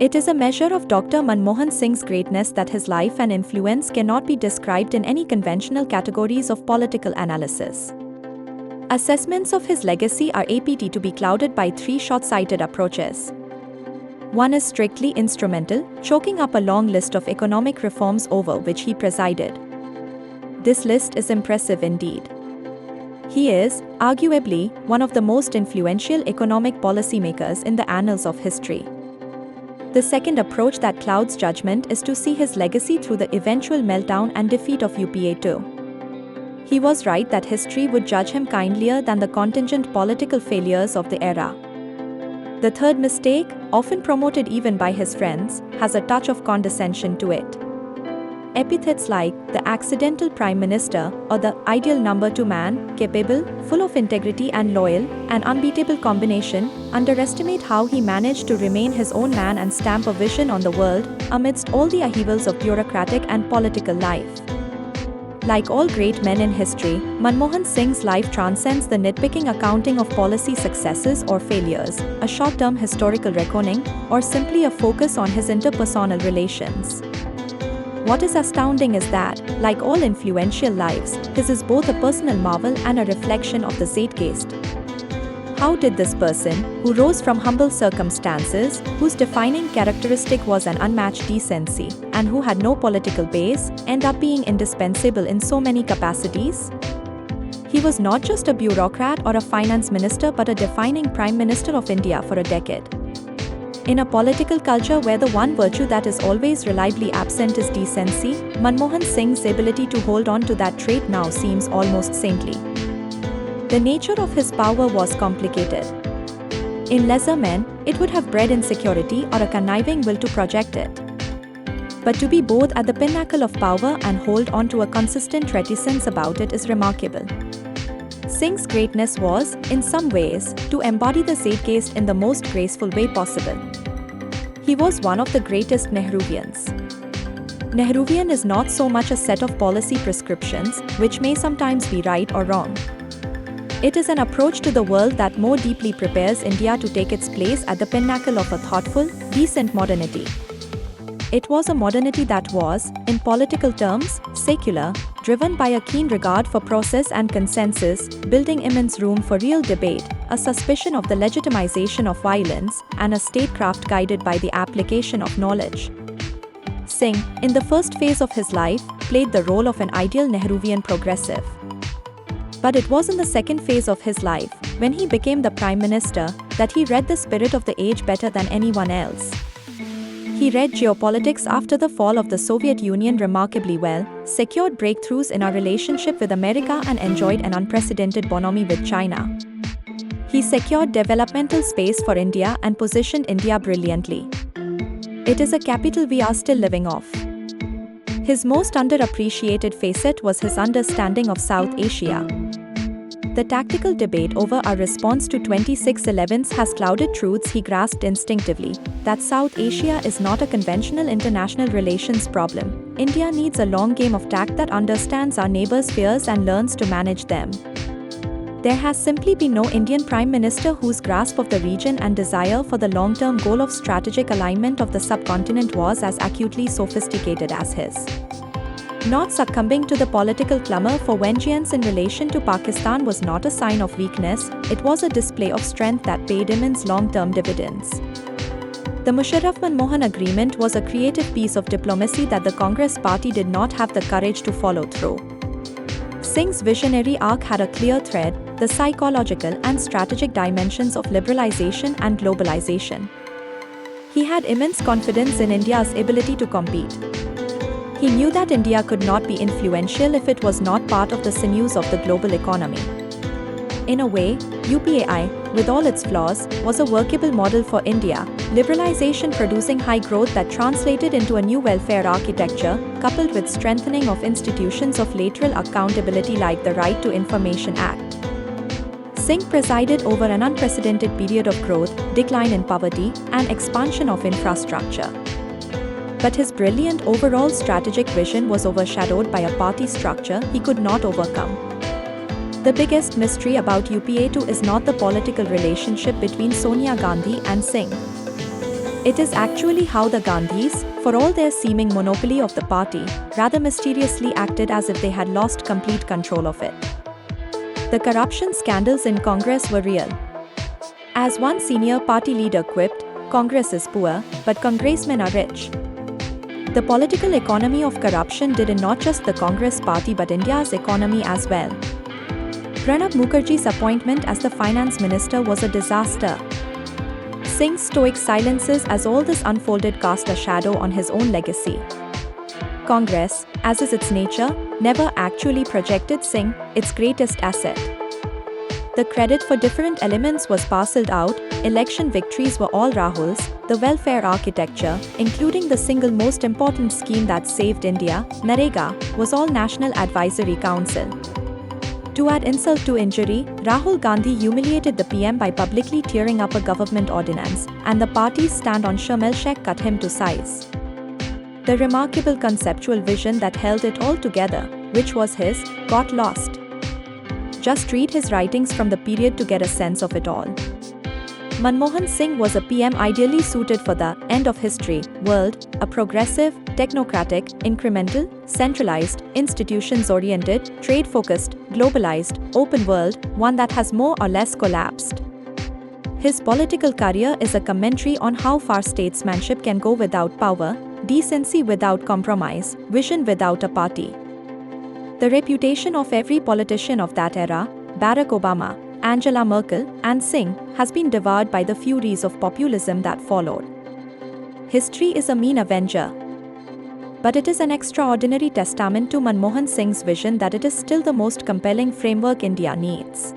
It is a measure of Dr. Manmohan Singh's greatness that his life and influence cannot be described in any conventional categories of political analysis. Assessments of his legacy are apt to be clouded by three short-sighted approaches. One is strictly instrumental, choking up a long list of economic reforms over which he presided. This list is impressive indeed. He is, arguably, one of the most influential economic policymakers in the annals of history. The second approach that clouds judgment is to see his legacy through the eventual meltdown and defeat of UPA II. He was right that history would judge him kindlier than the contingent political failures of the era. The third mistake, often promoted even by his friends, has a touch of condescension to it. Epithets like the accidental prime minister or the ideal number two man, capable, full of integrity and loyal, an unbeatable combination, underestimate how he managed to remain his own man and stamp a vision on the world amidst all the upheavals of bureaucratic and political life. Like all great men in history, Manmohan Singh's life transcends the nitpicking accounting of policy successes or failures, a short-term historical reckoning, or simply a focus on his interpersonal relations. What is astounding is that, like all influential lives, his is both a personal marvel and a reflection of the zeitgeist. How did this person, who rose from humble circumstances, whose defining characteristic was an unmatched decency, and who had no political base, end up being indispensable in so many capacities? He was not just a bureaucrat or a finance minister but a defining Prime Minister of India for a decade. In a political culture where the one virtue that is always reliably absent is decency, Manmohan Singh's ability to hold on to that trait now seems almost saintly. The nature of his power was complicated. In lesser men, it would have bred insecurity or a conniving will to project it. But to be both at the pinnacle of power and hold on to a consistent reticence about it is remarkable. Singh's greatness was, in some ways, to embody the zeitgeist in the most graceful way possible. He was one of the greatest Nehruvians. Nehruvian is not so much a set of policy prescriptions, which may sometimes be right or wrong. It is an approach to the world that more deeply prepares India to take its place at the pinnacle of a thoughtful, decent modernity. It was a modernity that was, in political terms, secular, driven by a keen regard for process and consensus, building immense room for real debate, a suspicion of the legitimization of violence, and a statecraft guided by the application of knowledge. Singh, in the first phase of his life, played the role of an ideal Nehruvian progressive. But it was in the second phase of his life, when he became the Prime Minister, that he read the spirit of the age better than anyone else. He read geopolitics after the fall of the Soviet Union remarkably well, secured breakthroughs in our relationship with America and enjoyed an unprecedented bonhomie with China. He secured developmental space for India and positioned India brilliantly. It is a capital we are still living off. His most underappreciated facet was his understanding of South Asia. The tactical debate over our response to 26/11 has clouded truths he grasped instinctively, that South Asia is not a conventional international relations problem. India needs a long game of tact that understands our neighbors' fears and learns to manage them. There has simply been no Indian Prime Minister whose grasp of the region and desire for the long-term goal of strategic alignment of the subcontinent was as acutely sophisticated as his. Not succumbing to the political clamor for vengeance in relation to Pakistan was not a sign of weakness, it was a display of strength that paid immense long-term dividends. The Musharraf-Manmohan agreement was a creative piece of diplomacy that the Congress party did not have the courage to follow through. Singh's visionary arc had a clear thread, the psychological and strategic dimensions of liberalization and globalization. He had immense confidence in India's ability to compete. He knew that India could not be influential if it was not part of the sinews of the global economy. In a way, UPAI, with all its flaws, was a workable model for India, liberalization producing high growth that translated into a new welfare architecture, coupled with strengthening of institutions of lateral accountability like the Right to Information Act. Singh presided over an unprecedented period of growth, decline in poverty, and expansion of infrastructure. But his brilliant overall strategic vision was overshadowed by a party structure he could not overcome. The biggest mystery about UPA II is not the political relationship between Sonia Gandhi and Singh. It is actually how the Gandhis, for all their seeming monopoly of the party, rather mysteriously acted as if they had lost complete control of it. The corruption scandals in Congress were real. As one senior party leader quipped, Congress is poor, but congressmen are rich. The political economy of corruption did in not just the Congress party but India's economy as well. Pranab Mukherjee's appointment as the finance minister was a disaster. Singh's stoic silences as all this unfolded cast a shadow on his own legacy. Congress, as is its nature, never actually projected Singh, its greatest asset. The credit for different elements was parceled out. Election victories were all Rahul's, the welfare architecture, including the single most important scheme that saved India, Narega, was all National Advisory Council. To add insult to injury, Rahul Gandhi humiliated the PM by publicly tearing up a government ordinance, and the party's stand on Sharm el-Sheikh cut him to size. The remarkable conceptual vision that held it all together, which was his, got lost. Just read his writings from the period to get a sense of it all. Manmohan Singh was a PM ideally suited for the end of history world, a progressive, technocratic, incremental, centralized, institutions-oriented, trade-focused, globalized, open world, one that has more or less collapsed. His political career is a commentary on how far statesmanship can go without power, decency without compromise, vision without a party. The reputation of every politician of that era, Barack Obama, Angela Merkel, and Singh, has been devoured by the furies of populism that followed. History is a mean avenger. But it is an extraordinary testament to Manmohan Singh's vision that it is still the most compelling framework India needs.